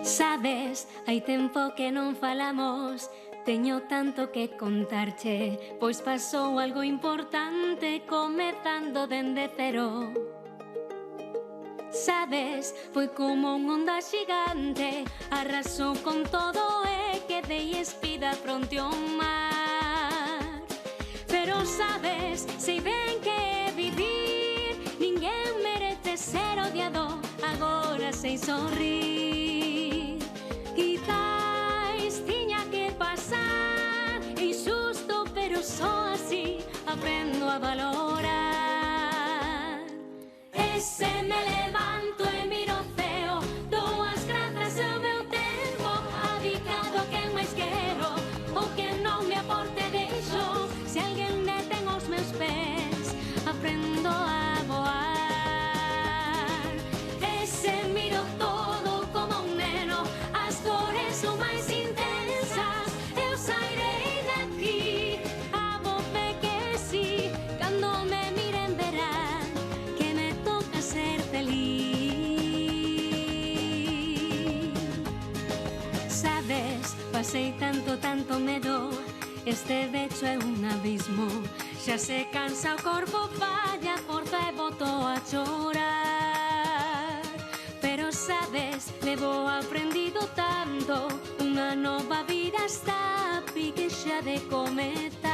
Sabes, hai tempo que non falamos, teño tanto que contarche, pois pasou algo importante comezando dende cero. Sabes, foi como unha onda xigante, arrasou con todo e quedei espida fronte ao mar. Pero sabes, sei ben que vivir, ninguén merece ser odiado, agora sei sorrir. Quizais tiña que pasar, injusto, pero só así aprendo a valorar. E se me levanto e miro o ceo, dou as grazas ao meu tempo, adicado a quen máis quero, o que non me aporte deixo, se alguén detén os meus pés, aprendo a voar. E se miro todo como un neno, as cores son máis intensas, eu sairei de aquí, a voce que sí, cando me miren verán que me toca ser feliz. Sabes, pasei tanto medo, este becho é un abismo, xa se cansa o corpo, falla a forza e boto a chorar. Pero sabes, levo aprendido tanto, unha nova vida está a pique xa de comezar.